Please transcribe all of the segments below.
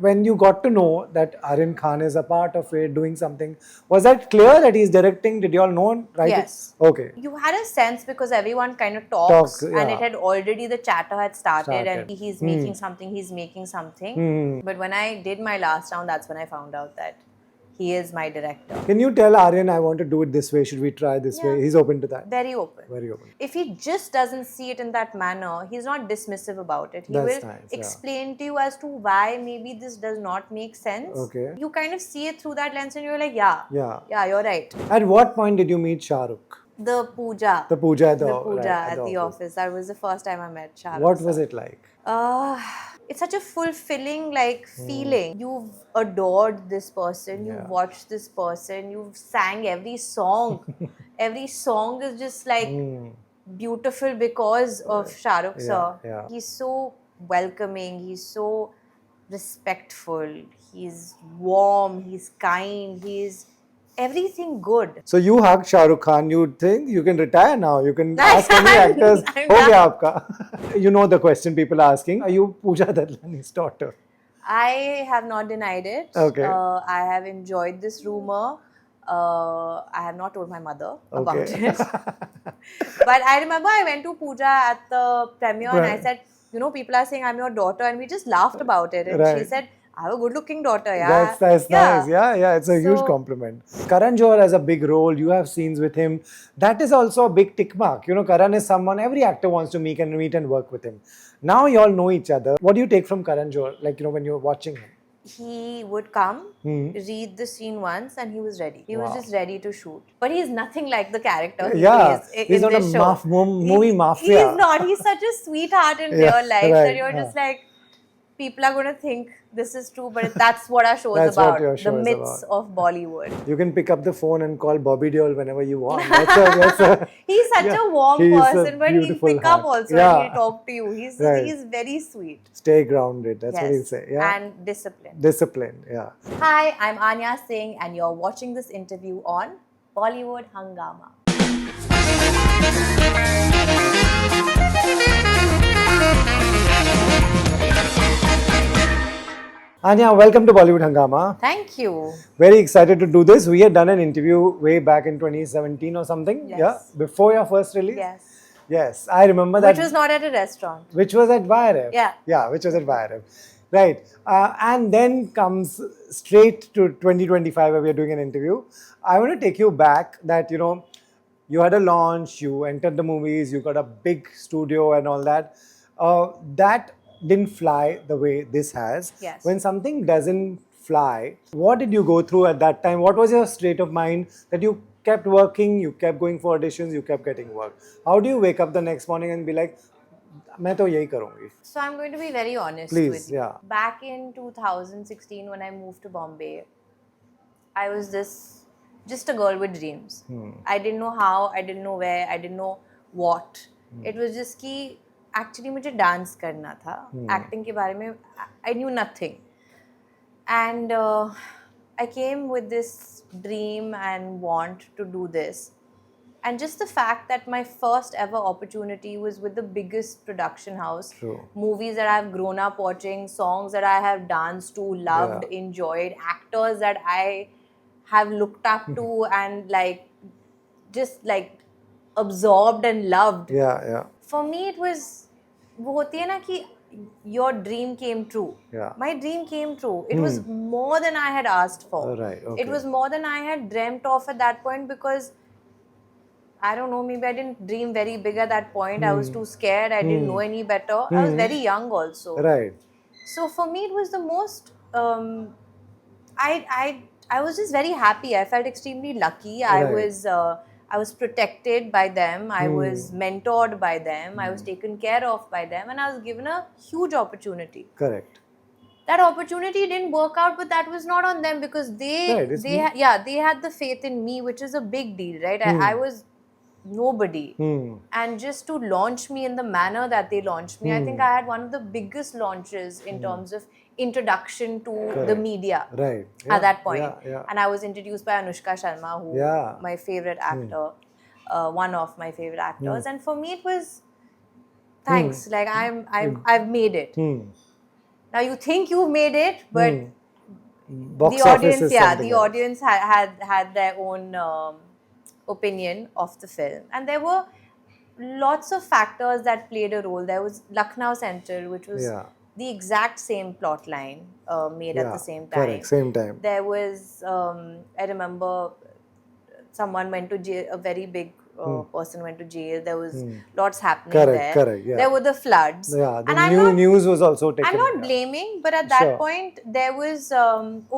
When you got to know that Aryan Khan is a part of it, doing something, was that clear that he's directing? Did you all know right? Yes. Okay. You had a sense because everyone kind of talks, and yeah. it had already, the chatter had started. And Started. he's making something. But when I did my last round, that's when I found out that he is my director. Can you tell Aryan, I want to do it this way? Should we try this way? He's open to that. Very open. Very open. If he just doesn't see it in that manner, he's not dismissive about it. He That's will nice, yeah. explain to you as to why maybe this does not make sense. Okay. You kind of see it through that lens and you're like, yeah, you're right. At what point did you meet Shah Rukh? The puja. The puja at the office. That was the first time I met Shah Rukh. What was it like? It's such a fulfilling feeling. You've adored this person, you've watched this person, you've sang every song. Every song is just beautiful because of Shah Rukh sir. Yeah. He's so welcoming, he's so respectful, he's warm, he's kind, he's everything good. So you hug Shah Rukh Khan, you think you can retire now? You can ask any actors, ho gaya aapka. You know the question people are asking, are you Pooja Dadlani's daughter? I have not denied it. Okay. I have enjoyed this rumor. I have not told my mother about it. But I remember I went to Pooja at the premiere and I said, people are saying I'm your daughter, and we just laughed about it. And she said, I have a good-looking daughter, yeah. That's nice. Yeah. It's a huge compliment. Karan Johar has a big role. You have scenes with him. That is also a big tick mark. Karan is someone every actor wants to meet and work with him. Now you all know each other. What do you take from Karan Johar? When you're watching him? He would come, read the scene once, and he was ready. He was just ready to shoot. But he's nothing like the character he plays he's not a movie mafia. He's not. He's such a sweetheart in real life that you're just like, people are going to think this is true, but that's what our show is about. The myths of Bollywood. You can pick up the phone and call Bobby Deol whenever you want. He's such a warm person, but he'll pick up also and he'll talk to you. He's very sweet. Stay grounded, that's what he'll say. Yeah. And disciplined. Disciplined, yeah. Hi, I'm Anya Singh and you're watching this interview on Bollywood Hungama. Anya, welcome to Bollywood Hungama. Thank you. Very excited to do this. We had done an interview way back in 2017 or something. Yes. Yeah, before your first release. Yes, I remember that. Which was not at a restaurant. Which was at Virev. Yeah, which was at Virev. Right. And then comes straight to 2025 where we are doing an interview. I want to take you back that, you had a launch, you entered the movies, you got a big studio and all that. That didn't fly the way this has. Yes. When something doesn't fly, what did you go through at that time? What was your state of mind that you kept working, you kept going for auditions, you kept getting work? How do you wake up the next morning and be like, मैं तो यही करूँगी? So I'm going to be very honest with you. Yeah. Back in 2016 when I moved to Bombay, I was just a girl with dreams. I didn't know how, I didn't know where, I didn't know what. It was just कि actually मुझे dance करना था. Acting के बारे में I knew nothing. And I came with this dream and want to do this. And just the fact that my first ever opportunity was with the biggest production house. True. Movies that I've grown up watching, songs that I have danced to, loved, enjoyed, actors that I have looked up to and just absorbed and loved. Yeah. For me it was, वो होती है ना कि your dream came true. Yeah. My dream came true. It was more than I had asked for. Right, okay. It was more than I had dreamt of at that point because I don't know, maybe I didn't dream very big at that point. I was too scared. I didn't know any better. I was very young also. Right. So for me, it was the most. I was just very happy. I felt extremely lucky. I was protected by them. I was mentored by them. I was taken care of by them, and I was given a huge opportunity. Correct. That opportunity didn't work out, but that was not on them because they had the faith in me, which is a big deal, right? I was nobody, and just to launch me in the manner that they launched me, I think I had one of the biggest launches in terms of introduction to the media at that point. And I was introduced by Anushka Sharma, who my favorite actor, one of my favorite actors, and for me it was thanks. I've made it. Now you think you've made it, but Box the office audience, is yeah, something the else. audience had their own opinion of the film, and there were lots of factors that played a role. There was Lucknow Central, which was Yeah. the exact same plot line made at the Yeah. same Correct. time. Same time. There was, I remember, someone went to jail, a very big person went to jail. There was lots happening Correct. there. Correct. Yeah. There were the floods. Yeah. The And I'm not news was also I'm taken. not Yeah. blaming, but at that Sure. point, there was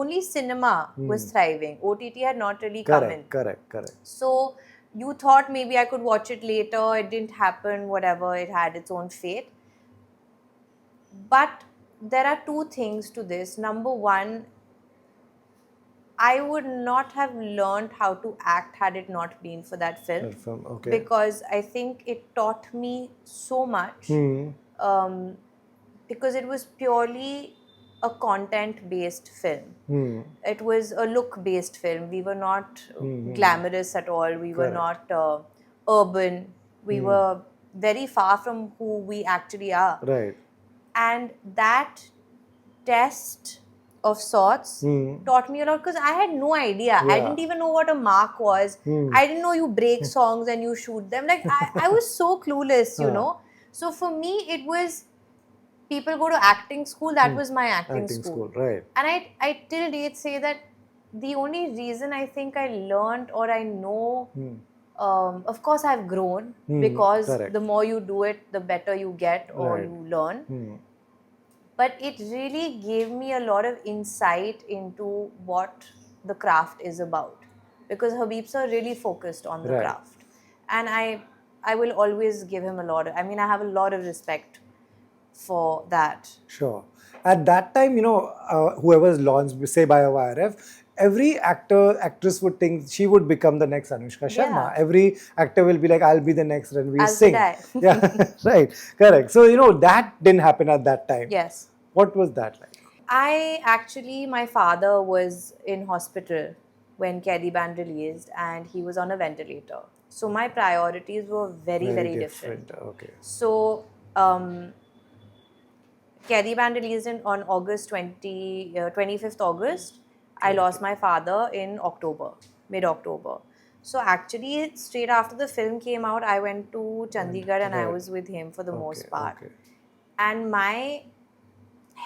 only cinema was thriving. OTT had not really come in. Correct. Correct. Correct. So you thought maybe I could watch it later. It didn't happen, whatever. It had its own fate. But there are two things to this. Number one, I would not have learned how to act had it not been for that film. That film. Okay. Because I think it taught me so much. Because it was purely a content-based film. It was a look-based film. We were not glamorous at all. We were not urban. We were very far from who we actually are. Right. And that test of sorts taught me a lot because I had no idea. I didn't even know what a mark was. I didn't know you break songs and you shoot them. Like I was so clueless, you know. So for me, it was people go to acting school. That was my acting school. Right. And I till date say that the only reason I think I learned or I know, of course I've grown because Correct. the more you do it, the better you get or Right. you learn. But it really gave me a lot of insight into what the craft is about. Because Habib sir really focused on the Right. craft. And I will always give him a lot of, I mean, I have a lot of respect for that. Sure. At that time, whoever's launched, say by a YRF, every actress would think she would become the next Anushka Sharma. Yeah. Every actor will be like, I'll be the next Ranveer As Singh. did I. Yeah, right. Correct. So, that didn't happen at that time. Yes. What was that like? My father was in hospital when Keddy Band released and he was on a ventilator. So my priorities were very, very different. Okay. So, Keddy Band released on August 25th August. I lost my father in October, mid-October. So actually, straight after the film came out, I went to Chandigarh and I was with him for the most part. Okay. And my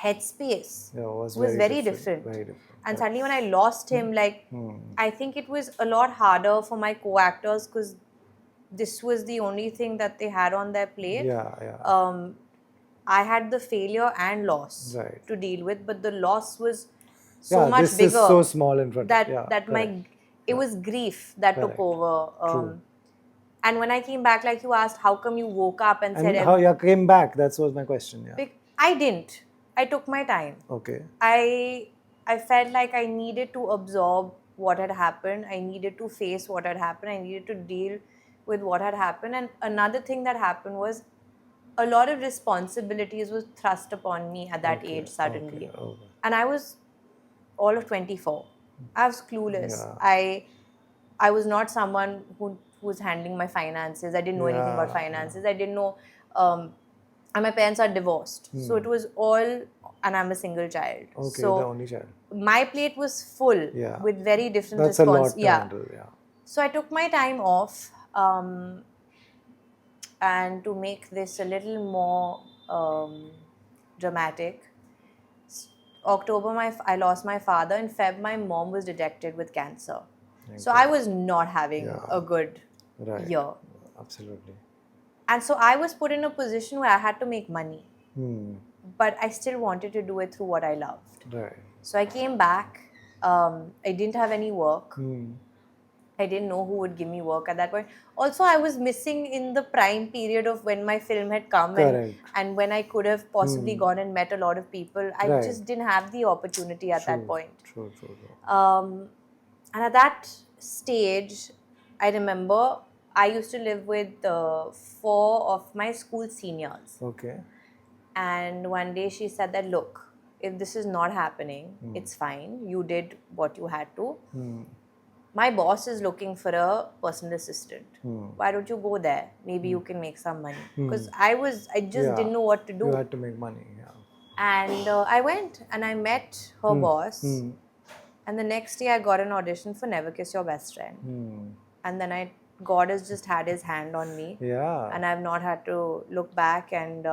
headspace was very different. Very different. And suddenly when I lost him, like, I think it was a lot harder for my co-actors because this was the only thing that they had on their plate. Yeah. I had the failure and loss Right. to deal with, but the loss was so much this bigger. Is so small in front that of that my it was grief that took over. True. And when I came back, like you asked, how come you woke up and said how you came back? That was my question. Yeah. I didn't. I took my time. Okay. I felt like I needed to absorb what had happened. I needed to face what had happened. I needed to deal with what had happened. And another thing that happened was a lot of responsibilities was thrust upon me at that age suddenly. Okay. And I was all of 24. I was clueless. Yeah. I was not someone who was handling my finances. I didn't know anything about finances. I didn't know, and my parents are divorced. So it was all, and I'm a single child. Okay, so the only child. My plate was full with very different That's a lot responsibilities. to handle, yeah. So I took my time off, and to make this a little more dramatic, October I lost my father. In Feb, my mom was detected with cancer. So I was not having a good year. Absolutely. And so I was put in a position where I had to make money. But I still wanted to do it through what I loved. Right. So I came back. I didn't have any work. I didn't know who would give me work at that point. Also, I was missing in the prime period of when my film had come and when I could have possibly gone and met a lot of people. I just didn't have the opportunity at that point. True. And at that stage, I remember I used to live with 4 of my school seniors. Okay. And one day she said that, look, if this is not happening, it's fine. You did what you had to. My boss is looking for a personal assistant. Why don't you go there? Maybe you can make some money. Because I just didn't know what to do. You had to make money, yeah. And I went and I met her boss. And the next day I got an audition for Never Kiss Your Best Friend. And then God has just had his hand on me. Yeah. And I've not had to look back. And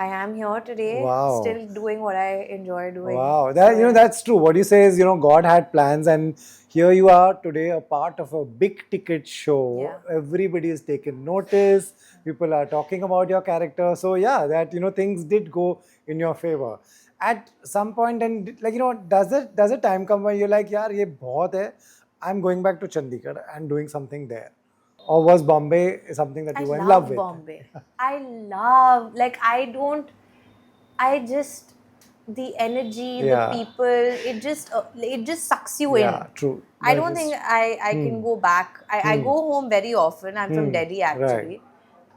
I am here today, Wow. still doing what I enjoy doing. Wow, that's true. What you say is, God had plans, and here you are today, a part of a big ticket show. Yeah. Everybody has taken notice. People are talking about your character. So yeah, that things did go in your favor. At some point, and does a time come where you're like, yaar, ye bahut hai. I'm going back to Chandigarh and doing something there, or was Bombay something that I you were in love love with? Bombay. I love, like, I just, the energy, Yeah. the people, it just sucks you in. Yeah, true. I That don't is- think I can go back. I go home very often. I'm from Delhi actually.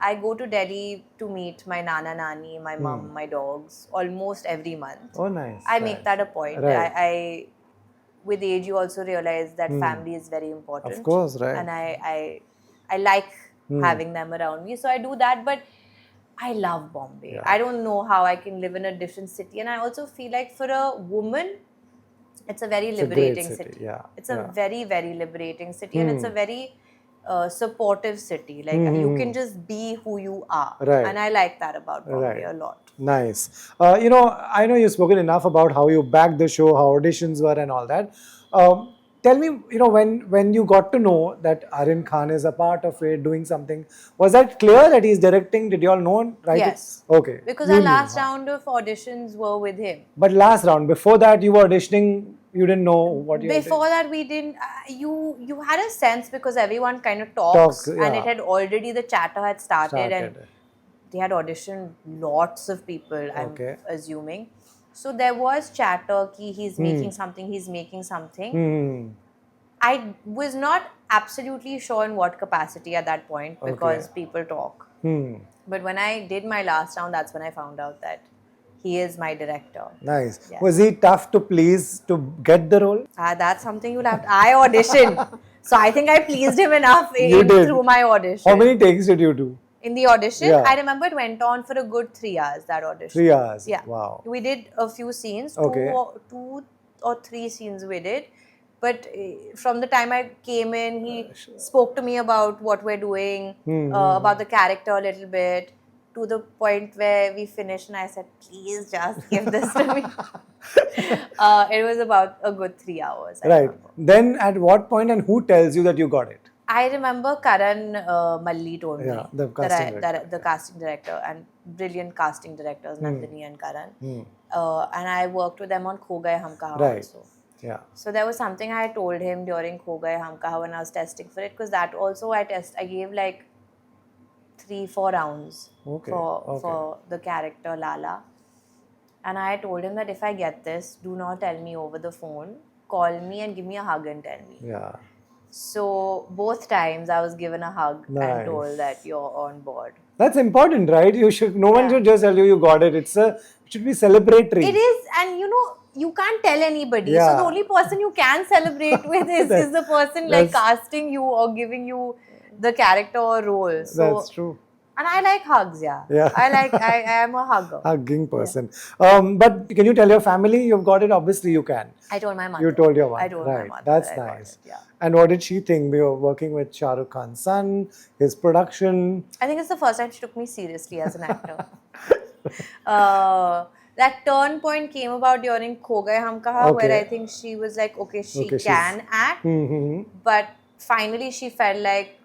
I go to Delhi to meet my nana, nani, my mum, my dogs almost every month. Oh, nice. I make that a point. Right. I with age you also realize that family is very important. Of course, right. And I like having them around me. So I do that, but I love Bombay. Yeah. I don't know how I can live in a different city. And I also feel like for a woman, it's a very It's a great liberating city, city. yeah, It's a yeah. very, very liberating city. And it's a very supportive city. Like you can just be who you are. Right. And I like that about Bombay Right. a lot. Nice. I know you've spoken enough about how you backed the show, how auditions were, and all that. Tell me, when you got to know that Aryan Khan is a part of it, doing something, was that clear that he's directing? Did you all know? Right? Yes. Okay. Because You our knew, last huh? round of auditions were with him. But last round, before that, you were auditioning. You didn't know what you. Before that, we didn't. You had a sense because everyone kind of talks, and yeah. it had already, the chatter had started. And Started. they had auditioned lots of people, I'm Okay. assuming. So there was chatter ki he's making something, he's making something. I was not absolutely sure in what capacity at that point because people talk. But when I did my last round, that's when I found out that he is my director. Nice. Yeah. Was he tough to please to get the role? That's something you'll have to. I auditioned. So I think I pleased him enough You did. through my audition. How many takes did you do? In the audition, Yeah. I remember it went on for a good 3 hours, that audition. 3 hours? Yeah. Wow. We did a few scenes, Okay. two or three scenes we did. But from the time I came in, he spoke to me about what we're doing, about the character a little bit, to the point where we finished and I said, please just give this to me. It was about a good 3 hours. I Right. remember. Then at what point and who tells you that you got it? I remember Karan Malli told Yeah, me the casting director. the casting director and brilliant casting directors, Nandini and Karan. And I worked with them on Kho Gaye Hum Kahan Right. also. Yeah. So there was something I told him during Kho Gaye Hum Kahan when I was testing for it, because that also I gave like 3-4 rounds for the character Lala. And I told him that if I get this, do not tell me over the phone. Call me and give me a hug and tell me. Yeah. So both times I was given a hug Nice. and told that you're on board. That's important, right? No one should just tell you got it. It should be celebratory. It is, and you can't tell anybody. Yeah. So the only person you can celebrate with is the person like casting you or giving you the character or role. So, that's true. And I like hugs, yeah. Yeah. I am a hugger. Hugging person. But can you tell your family you've got it? Obviously you can. I told my mother. You told your mother. I told right. my mother. That's that I got nice. it, yeah. And what did she think? We were working with Shah Rukh Khan's son, his production. I think it's the first time she took me seriously as an actor. That turn point came about during Kho Gaye Hum Kahan, where I think she was like, okay, she can act. But finally she felt like,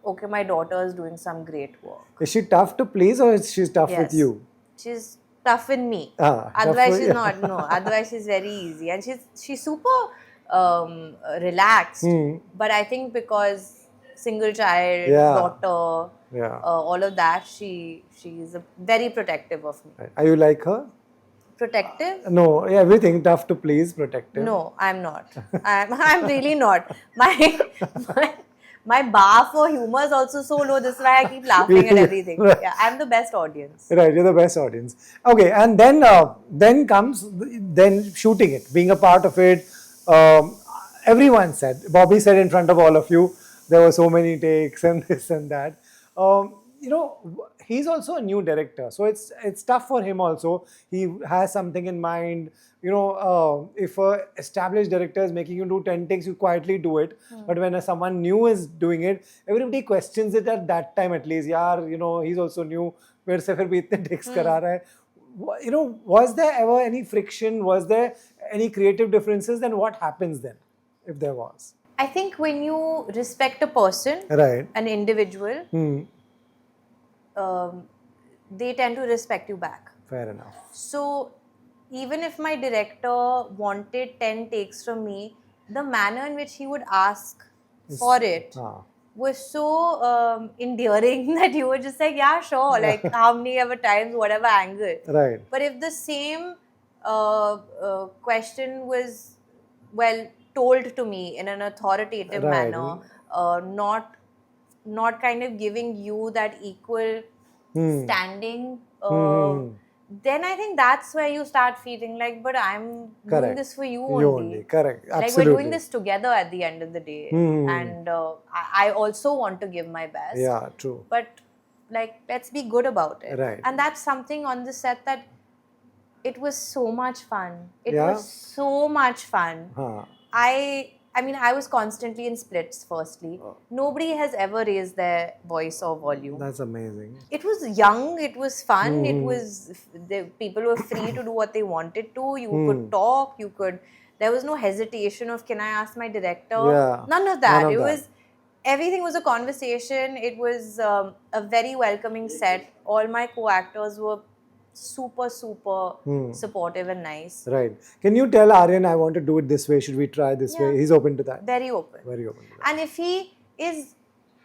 okay, my daughter is doing some great work. Is she tough to please or is she tough with you? She's tough in me. Tough Otherwise with she's you. not. No, otherwise she's very easy. And she's super relaxed. But I think because single child, daughter, all of that, she's very protective of me. Are you like her? Protective? No, everything tough to please, protective. No, I'm not. I'm really not. My bar for humor is also so low. This is why I keep laughing at everything. Yeah, I'm the best audience. Right, you're the best audience. Okay, and then comes shooting it, being a part of it. Everyone said, Bobby said in front of all of you, there were so many takes and this and that. he's also a new director, so it's tough for him also. He has something in mind. If a established director is making you do 10 takes, you quietly do it. But when someone new is doing it, everybody questions it at that time at least. Yeah, he's also new. मेरे से फिर भी इतने takes करा रहा है. Was there ever any friction? Was there any creative differences? Then what happens then, if there was? I think when you respect a person, Right. an individual, they tend to respect you back. Fair enough. So even if my director wanted 10 takes from me, the manner in which he would ask for it was so endearing that you were just like, yeah, sure, like how many ever times, whatever angle. Right. But if the same question was, told to me in an authoritative Right. manner, not kind of giving you that equal standing, then I think that's where you start feeling like, but I'm doing this for you only. Correct. Absolutely. Like we're doing this together at the end of the day. And I also want to give my best. Yeah, true. But like, let's be good about it. Right. And that's something on the set that it was so much fun. It Yeah? was so much fun. I mean, I was constantly in splits, firstly. Nobody has ever raised their voice or volume. That's amazing. It was young, it was fun, it was, people were free to do what they wanted to. You could talk, there was no hesitation of, can I ask my director? Yeah. None of that. Everything was a conversation. It was a very welcoming set. All my co-actors were super supportive and nice. Right. Can you tell Aryan, I want to do it this way, should we try this way? He's open to that. Very open. Very open to that. And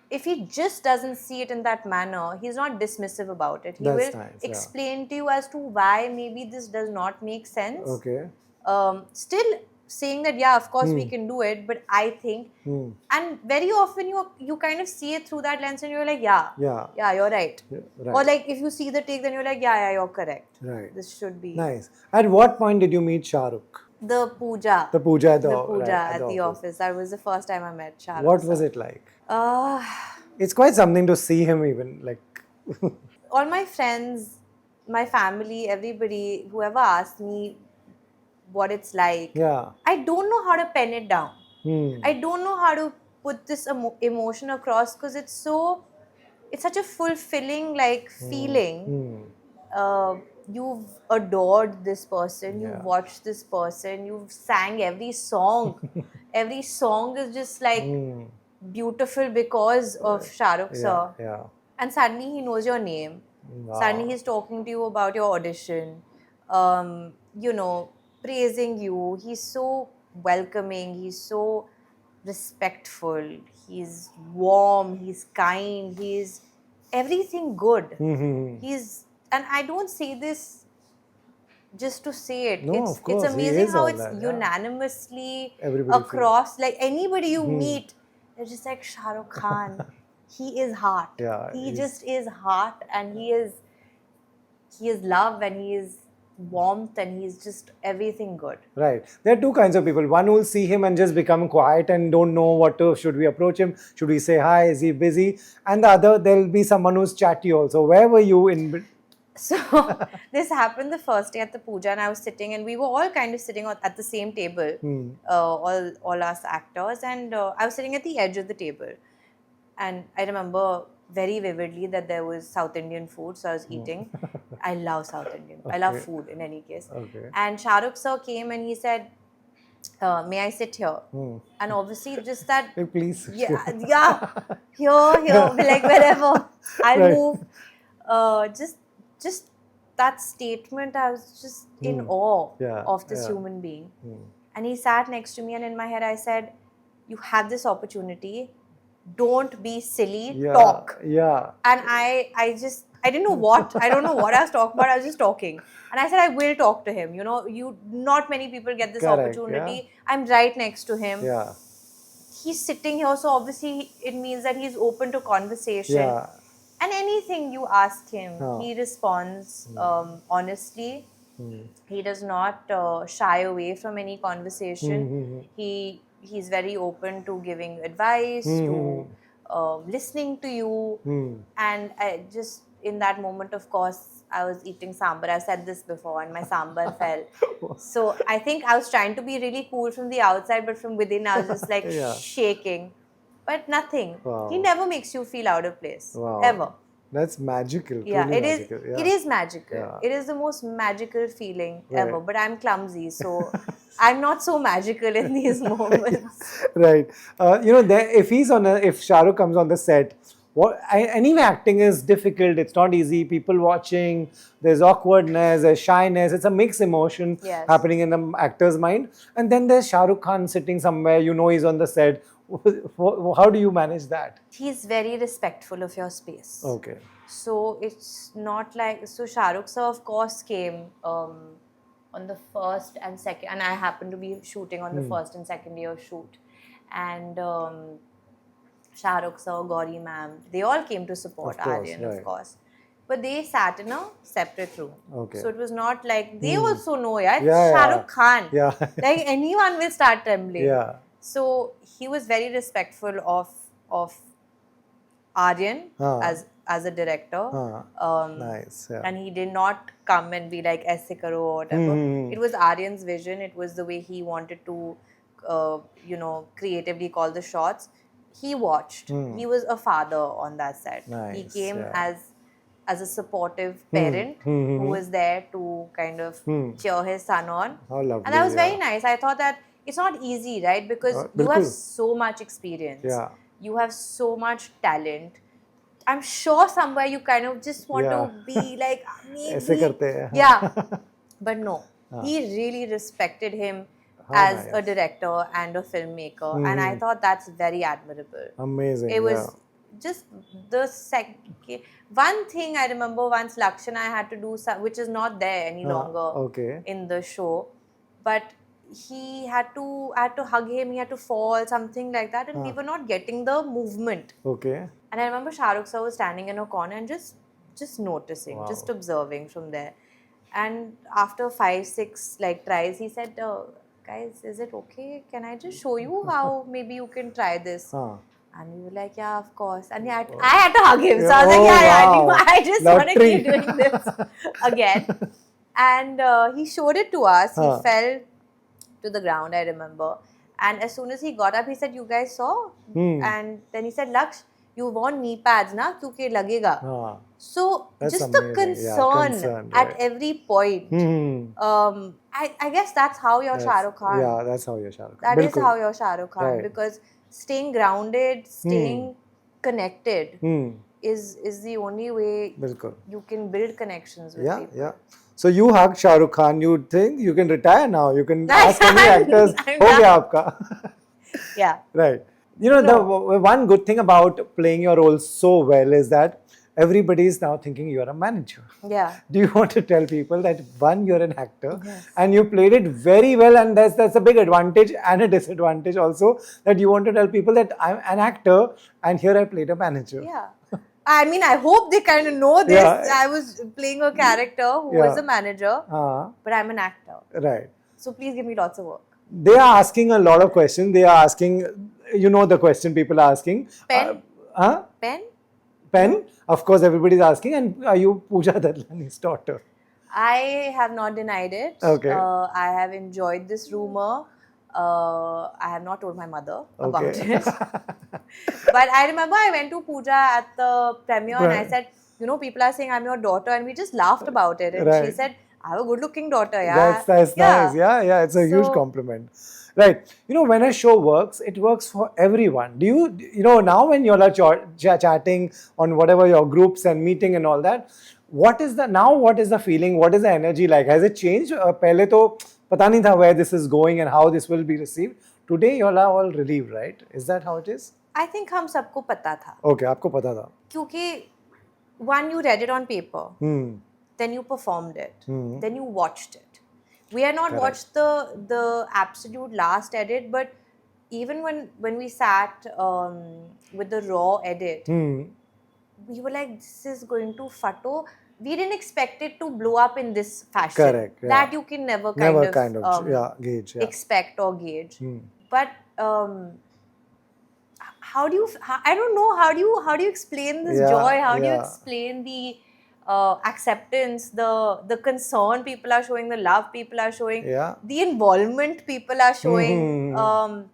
if he just doesn't see it in that manner, he's not dismissive about it. He will explain to you as to why maybe this does not make sense. Okay. Still saying that, yeah, of course we can do it, but I think, and very often you kind of see it through that lens and you're like, yeah, you're right. Or like if you see the take, then you're like, yeah, you're correct. Right. This should be. Nice. At what point did you meet Shah Rukh? The puja at the office. That was the first time I met Shah Rukh. What was it like? It's quite something to see him even like. All my friends, my family, everybody, whoever asked me what it's like, I don't know how to pen it down. I don't know how to put this emotion across because it's such a fulfilling feeling. You've adored this person, you've watched this person, you've sang every song. Every song is just like beautiful because of Shah Rukh sir. And suddenly he knows your name. Suddenly he's talking to you about your audition. Praising you. He's so welcoming. He's so respectful. He's warm. He's kind. He's everything good. And I don't say this just to say it. No, of course. It's amazing how it's unanimously across. Like anybody you meet, they're just like, Shah Rukh Khan. He is heart. He just is heart, and he is love, and he is warmth, and he's just everything good. Right. There are two kinds of people. One who will see him and just become quiet and don't know what to, should we approach him? Should we say hi? Is he busy? And the other, there'll be someone who's chatty also. Where were you in? So this happened the first day at the puja, and I was sitting, and we were all kind of sitting at the same table, all us actors, and I was sitting at the edge of the table. And I remember very vividly that there was South Indian food, so I was eating. I love South Indian. I love food in any case. And Shah Rukh sir came and he said, may I sit here? And obviously just that... Hey, please. Yeah, here, like wherever. I'll move. Just that statement, I was just in awe of this human being. And he sat next to me, and in my head I said, you have this opportunity. Don't be silly, talk. And I didn't know what, I don't know what I was talking about, I was just talking. And I said, I will talk to him. Not many people get this opportunity. I'm right next to him. He's sitting here, so obviously it means that he's open to conversation. And anything you ask him, he responds honestly. He does not shy away from any conversation. He's very open to giving advice, to listening to you. Hmm. And I just, in that moment, of course, I was eating sambar. I've said this before, and my sambar fell. So I think I was trying to be really cool from the outside, but from within, I was just like Yeah. shaking. But nothing. Wow. He never makes you feel out of place. Wow. Ever. That's magical. Yeah, Truly it is. magical. It is magical. Yeah. It is the most magical feeling Right. ever. But I'm clumsy, so I'm not so magical in these moments. Right. If if Shah Rukh comes on the set, anyway, acting is difficult. It's not easy. People watching, there's awkwardness, there's shyness. It's a mixed emotion Yes. happening in the actor's mind. And then there's Shah Rukh Khan sitting somewhere. He's on the set. How do you manage that? He's very respectful of your space. Okay. So it's not like, so Shah Rukh sir of course came on the first and second, and I happened to be shooting on the first and second day of shoot, and Shah Rukh sir, Gauri ma'am, they all came to support Of course, Aryan, right. of course. But they sat in a separate room. Okay. So it was not like, they also know, it's Yeah, Shah yeah. Rukh Khan. Yeah. Like anyone will start trembling. Yeah. So he was very respectful of Aryan as a director. Nice. Yeah. And he did not come and be like, aise karo or whatever. It was Aryan's vision. It was the way he wanted to, creatively call the shots. He watched. He was a father on that set. Nice, He came yeah. as a supportive parent who was there to kind of cheer his son on. How lovely. And that was very yeah. nice. I thought that it's not easy, right? Because you bilkul. have so much experience. Yeah. You have so much talent. I'm sure somewhere you kind of just want Yeah. to be like, ऐसे maybe. करते हैं. Yeah. But no. He really respected him as nice. a director and a filmmaker. And I thought that's very admirable. Amazing. It was just the one thing I remember once Lakshana had to do, which is not there any longer in the show, but he had to hug him, he had to fall, something like that, and we were not getting the movement. Okay. And I remember Shah Rukh sir was standing in a corner and just noticing, just observing from there. And after 5-6 tries, he said, guys, is it okay? Can I just show you how maybe you can try this? And we were like, yeah, of course. And I had to hug him. So I was like, yeah, I just want to keep doing this again. And he showed it to us. He fell to the ground, I remember. And as soon as he got up, he said, you guys saw? And then he said, Laksh, you want knee pads, na? Kyunki lagega. So That's just amazing. the concern at right. every point. I guess that's how you're Shah Rukh Khan. Yeah, that's how you're Shah Rukh That Khan. is how you're Shah Rukh Khan. Right. Because staying grounded, staying connected is the only way you can build connections with people. Yeah. So you hug Shah Rukh Khan, you think you can retire now. You can ask any actors, ho gaya aapka. Yeah. Right. The one good thing about playing your role so well is that everybody is now thinking you're a manager. Yeah. Do you want to tell people that one, you're an actor and you played it very well, and that's a big advantage and a disadvantage also, that you want to tell people that I'm an actor and here I played a manager. Yeah. I mean, I hope they kind of know this. Yeah. I was playing a character who was a manager, but I'm an actor. Right. So please give me lots of work. They are asking a lot of questions. They are asking, the question people are asking. Pen? Pen? Pen? Of course, everybody is asking. And are you Pooja Dadlani's daughter? I have not denied it. Okay. I have enjoyed this rumor. I have not told my mother about it. But I remember I went to Pooja at the premiere and I said, people are saying I'm your daughter, and we just laughed about it. And she said, I have a good-looking daughter. Yeah. That's nice. Yeah. It's a huge compliment. Right. When a show works, it works for everyone. Do you, now when you're chatting on whatever your groups and meeting and all that, what is the feeling? What is the energy like? Has it changed? Pehle to pata nahi tha where this is going and how this will be received. Today you're all relieved, right? Is that how it is? I think हम सबको पता था. Okay, आपको पता था. क्योंकि one, you read it on paper. Then you performed it. Then you watched it. We had not watched the absolute last edit, but even when we sat with the raw edit, we were like, this is going to fatto. We didn't expect it to blow up in this fashion. Correct. Yeah. That you can never kind of gauge. Yeah. expect or gauge. But I don't know, how do you explain this Yeah, joy? How do you yeah. explain the acceptance, the concern people are showing, the love people are showing, Yeah. the involvement people are showing? Mhm.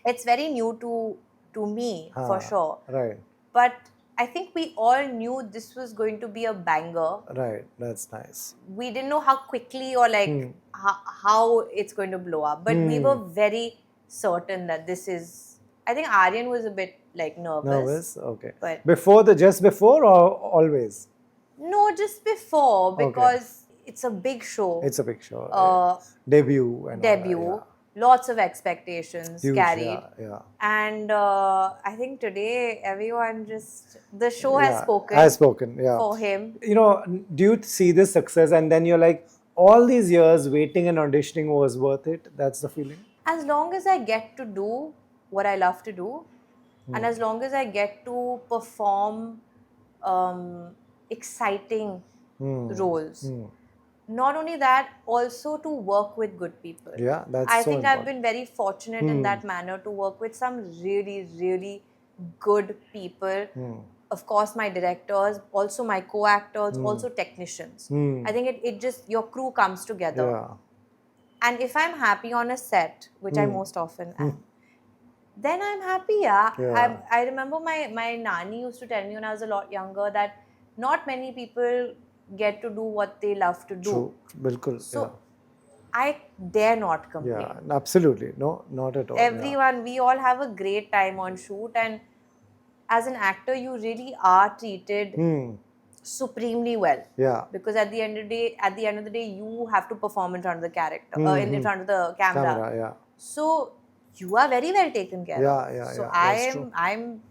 It's very new to me, for sure. Right, But I think we all knew this was going to be a banger. right. That's nice. We didn't know how quickly or like how it's going to blow up, but we were very certain that this is. I think Aryan was a bit like Nervous? Okay. but Just before or always? no, just before, Okay. because it's a big show. It's a big show. Uh, Debut and debut, all lots of expectations that, yeah. Huge, carried. yeah. And I think today everyone the show has Yeah, spoken has spoken, yeah. for him. You know, do you see this success and then you're like, all these years waiting and auditioning was worth it? That's the feeling? As long as I get to do what I love to do, and as long as I get to perform exciting roles. Not only that, also to work with good people. Yeah, that's I so think I've important. been very fortunate in that manner to work with some really, really good people. Of course, my directors, also my co-actors, also technicians. I think it just, your crew comes together. Yeah. And if I'm happy on a set, which I most often am, then I'm happy, yeah. Yeah. I remember my nani used to tell me when I was a lot younger that not many people get to do what they love to do. True. Bilkul. So I dare not yeah. complain. Yeah, absolutely. No, not at all. Everyone, we all have a great time on shoot, and as an actor, you really are treated supremely well. Yeah. Because at the end of the day, you have to perform in front of the character, in front of the camera. Yeah. So you are very well taken care of. Yeah, So yeah. I'm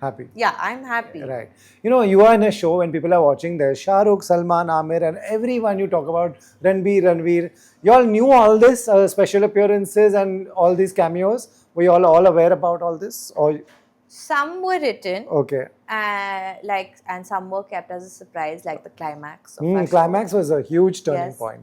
Happy. Yeah, I'm happy. Right. You know, you are in a show when people are watching, there's Shah Rukh, Salman, Amir, and everyone you talk about, Ranveer. You all knew all this, special appearances and all these cameos. Were you all aware about all this? Or Some were written. okay. And some were kept as a surprise, like the climax of our Climax show. was a huge turning Yes. point.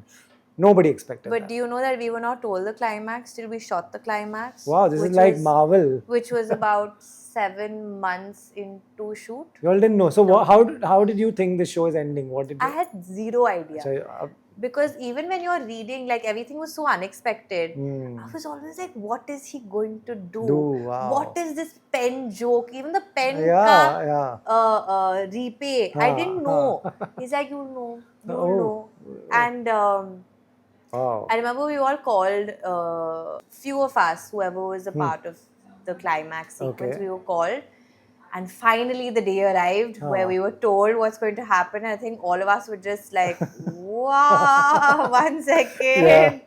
Nobody expected But that. do you know that we were not told the climax till we shot the climax? Wow, this is like Marvel. Which was about 7 months into shoot. You all didn't know. So how did you think this show is ending? What did I had zero idea. So, because even when you're reading, like everything was so unexpected. I was always like, what is he going to do? Wow. What is this pen joke? Even the pen repay. I didn't know. He's like, you'll know. You'll know. And wow. I remember we all called, few of us, whoever was a part of the climax sequence, we were called. And finally the day arrived where we were told what's going to happen. And I think all of us were just like, wow, 1 second.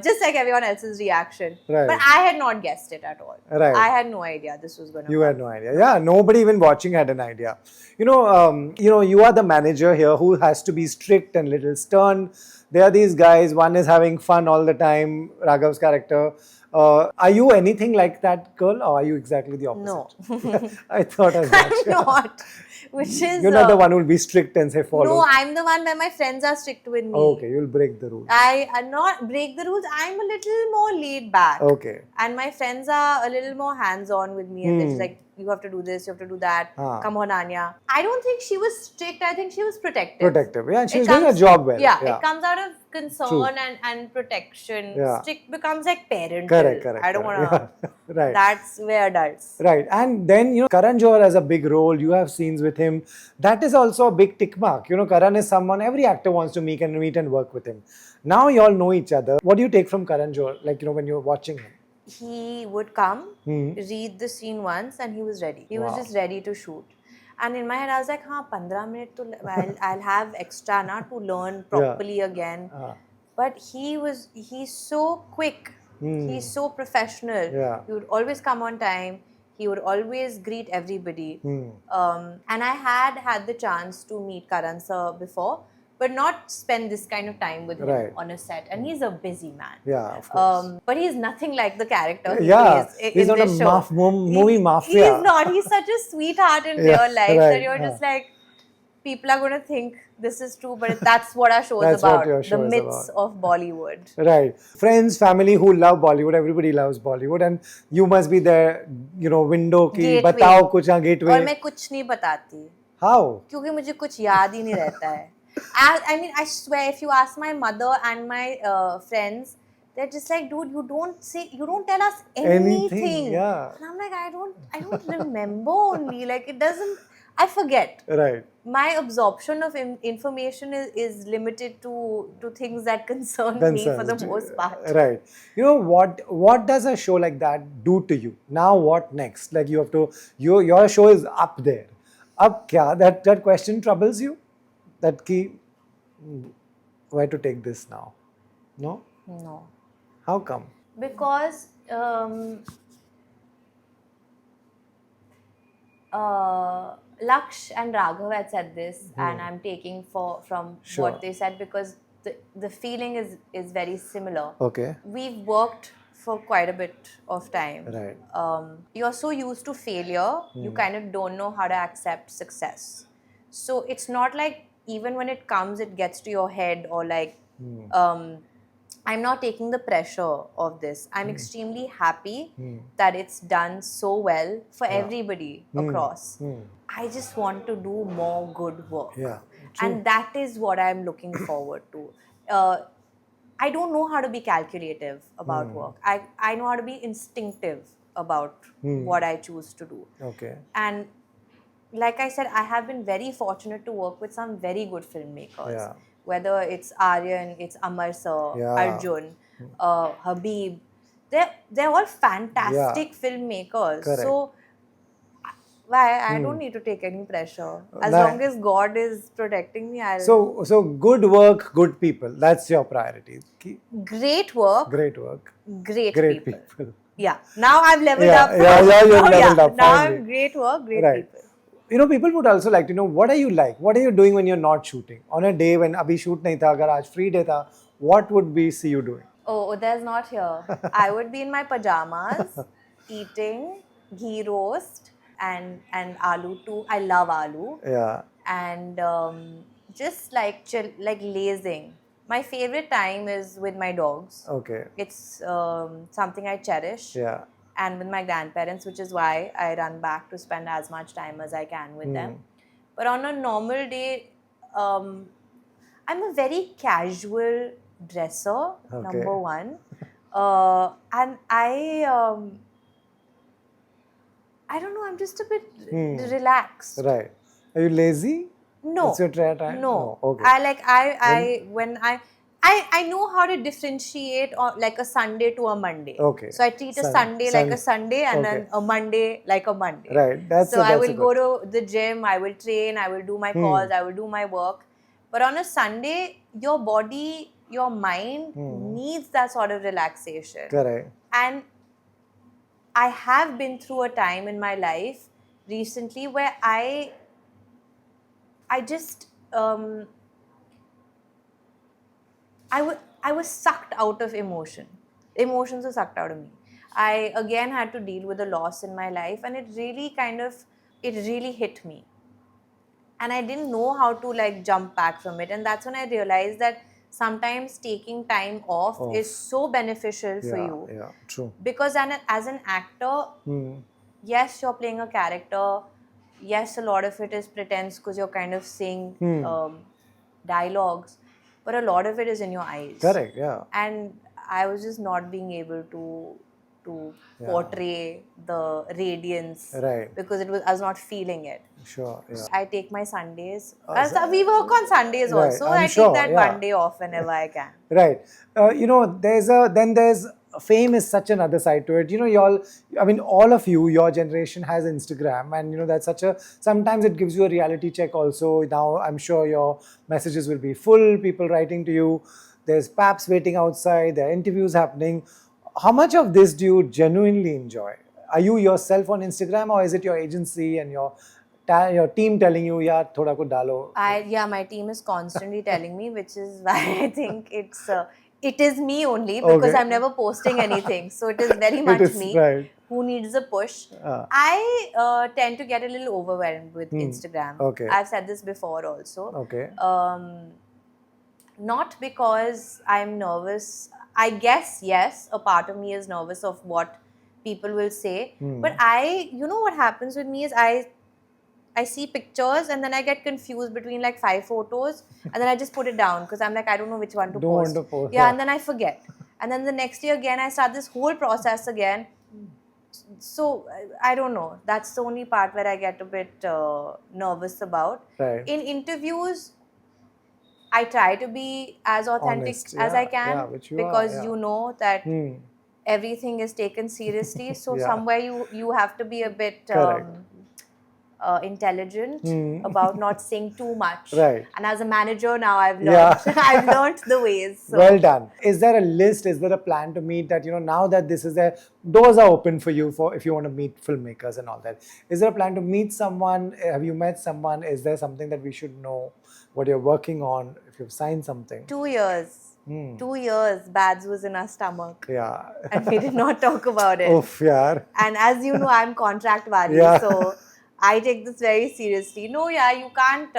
Just like everyone else's reaction. Right. But I had not guessed it at all. Right. I had no idea this was going to You had no idea. Yeah, nobody even watching had an idea. You know, you are the manager here who has to be strict and little stern. There are these guys, one is having fun all the time, Raghav's character. Are you anything like that girl, or are you exactly the opposite? No. I thought as much. I'm not. Which is... You're not the one who will be strict and say follow. No, I'm the one where my friends are strict with me. Okay, you'll break the rules. I not break the rules. I'm a little more laid back. Okay. And my friends are a little more hands-on with me. And they're just like, you have to do this, you have to do that. Come on, Anya. I don't think she was strict. I think she was protective. Protective. Yeah, and she was doing her job well. Yeah, it comes out of concern and protection. Yeah. Strict becomes like parental. Correct. I don't want to... Yeah. Right. That's where adults. Right. And then, Karan Johar has a big role. You have scenes with him. That is also a big tick mark. Karan is someone every actor wants to meet and work with him. Now you all know each other. What do you take from Karan Johar, like, when you're watching him? He would come, read the scene once, and he was ready. He was just ready to shoot. And in my head, I was like, 15 minutes I'll have extra to learn properly again. But he's so quick. He's so professional. Yeah. He would always come on time. He would always greet everybody. And I had the chance to meet Karan sir before, but not spend this kind of time with him on a set. And he's a busy man. Yeah, of course. But he's nothing like the character he plays he's in on this a show. movie mafia. He's not. He's such a sweethheart in real life that you're just like, people are going to think this is true, but that's what our show is That's what about. your show The is myths about. of Bollywood. Right. Friends, family who love Bollywood, everybody loves Bollywood, and you must be their, window ki, Gateway. batao kuch, gateway. और मैं कुछ नहीं बताती. How? क्योंकि मुझे कुछ याद ही नहीं रहता है. I mean, I swear, if you ask my mother and my friends, they're just like, dude, you don't tell us anything. Yeah. And I'm like, I don't remember only. Like, it doesn't, I forget. Right. My absorption of information is limited to things that concern me for the most part. Right. What does a show like that do to you? Now what next? Like you have to, your show is up there. Ab kya? That question troubles you? That key, where to take this now? No? No. How come? Because Laksh and Raghav had said this, and I'm taking from Sure. what they said because the feeling is very similar. Okay. We've worked for quite a bit of time. Right. You're so used to failure, you kind of don't know how to accept success. So it's not like even when it comes, it gets to your head or like, I'm not taking the pressure of this. I'm extremely happy that it's done so well for everybody across. I just want to do more good work. Yeah. And that is what I'm looking forward to. I don't know how to be calculative about work. I know how to be instinctive about what I choose to do. Okay. And like I said, I have been very fortunate to work with some very good filmmakers. Yeah. Whether it's Aryan, it's Amar Sir, Yeah. Arjun, Habib. They're all fantastic filmmakers. Correct. So I don't need to take any pressure. As long as God is protecting me, I'll... So good work, good people. That's your priority. Great work, Great work. great people. Yeah. Now I've leveled Yeah, up. yeah, you've leveled up, Now finally. I'm great work, great Right. people. People would also like to know, what are you like? What are you doing when you're not shooting? On a day when abhi shoot nahi tha, agar aaj free day tha, what would we see you doing? Oh, Udair's not here. I would be in my pajamas, eating ghee roast and aloo too. I love aloo. Yeah. And just like chill, like lazing. My favorite time is with my dogs. Okay. It's something I cherish. Yeah. And with my grandparents, which is why I run back to spend as much time as I can with them. But on a normal day, I'm a very casual dresser, number one. And I don't know, I'm just a bit relaxed. Right. Are you lazy? No. It's your time? No. Okay. I know how to differentiate like a Sunday to a Monday. Okay. So I treat a Sunday like a Sunday and then a Monday like a Monday. Right. I will go to the gym, I will train, I will do my calls, I will do my work. But on a Sunday, your body, your mind needs that sort of relaxation. Correct. And I have been through a time in my life recently where I just I was sucked out of emotion. Emotions were sucked out of me. I again had to deal with a loss in my life, and it really hit me. And I didn't know how to like jump back from it. And that's when I realized that sometimes taking time off is so beneficial for you. Yeah, true. Because as an actor, yes, you're playing a character. Yes, a lot of it is pretense because you're kind of saying dialogues. But a lot of it is in your eyes. Correct, yeah. And I was just not being able to portray the radiance. Right. Because I was not feeling it. Sure, yeah. I take my Sundays. We work on Sundays also. I'm I sure, take that one day off whenever I can. Right. There's fame is such another side to it. All of you, your generation has Instagram, and that's sometimes it gives you a reality check also. Now I'm sure your messages will be full, people writing to you. There's paps waiting outside, there are interviews happening. How much of this do you genuinely enjoy? Are you yourself on Instagram, or is it your agency and your team telling you, yeah, thoda ko dalo? My team is constantly telling me, which is why I think it is me only, because I'm never posting anything. So it is very much me. Right. who needs a push. I tend to get a little overwhelmed with Instagram. Okay. I've said this before also. Okay. Not because I'm nervous. I guess, yes, a part of me is nervous of what people will say. But you know what happens with me is I see pictures and then I get confused between like 5 photos and then I just put it down because I'm like, I don't know which one to Don't post. want to post, Yeah, yeah. and then I forget. And then the next day again, I start this whole process again. So I don't know. That's the only part where I get a bit nervous about. Right. In interviews, I try to be as authentic Honest, as yeah, I can yeah, which you because are, yeah. you know that everything is taken seriously. So Yeah. somewhere you have to be a bit Correct. intelligent about not saying too much. Right. And as a manager now, I've learned Yeah. I've learned the ways. So. Well done. Is there a list? Is there a plan to meet that, now that this is doors are open for you for if you want to meet filmmakers and all that. Is there a plan to meet someone? Have you met someone? Is there something that we should know what you're working on if you've signed something? 2 years. 2 years, Bads was in our stomach. Yeah. And we did not talk about it. Oof, yaar. And as you know, I'm contract wali, Yeah. so I take this very seriously. No, yeah, you can't.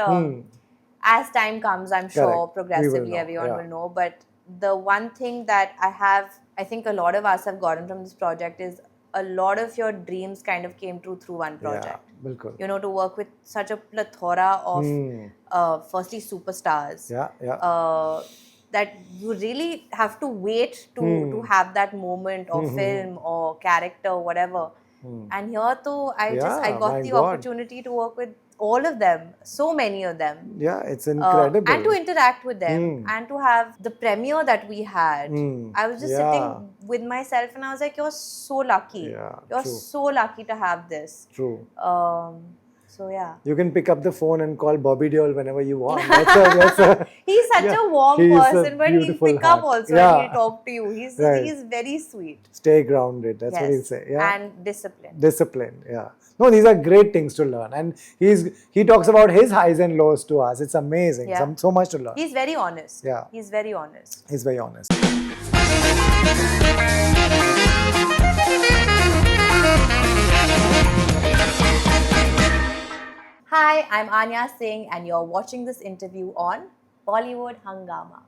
As time comes, I'm sure Correct. progressively know, everyone yeah. will know. But the one thing that I think a lot of us have gotten from this project is a lot of your dreams kind of came true through one project. Yeah, bilkul. To work with such a plethora of, firstly, superstars. Yeah, yeah. That you really have to wait to have that moment or film or character, whatever. And here too, I got the opportunity to work with all of them, so many of them. Yeah, it's incredible. And to interact with them and to have the premiere that we had. I was just sitting with myself and I was like, you're so lucky. Yeah, you're true. so lucky to have this. True. So yeah. You can pick up the phone and call Bobby Deol whenever you want. He's such a warm person, but he'll pick up also and he'll talk to you. He's very sweet. Stay grounded. That's what he'll say. Yeah. And disciplined. Disciplined. Yeah. No, these are great things to learn, and he talks about his highs and lows to us. It's amazing. Yeah. So much to learn. He's very honest. Yeah. He's very honest. He's very honest. Hi, I'm Anya Singh and you're watching this interview on Bollywood Hungama.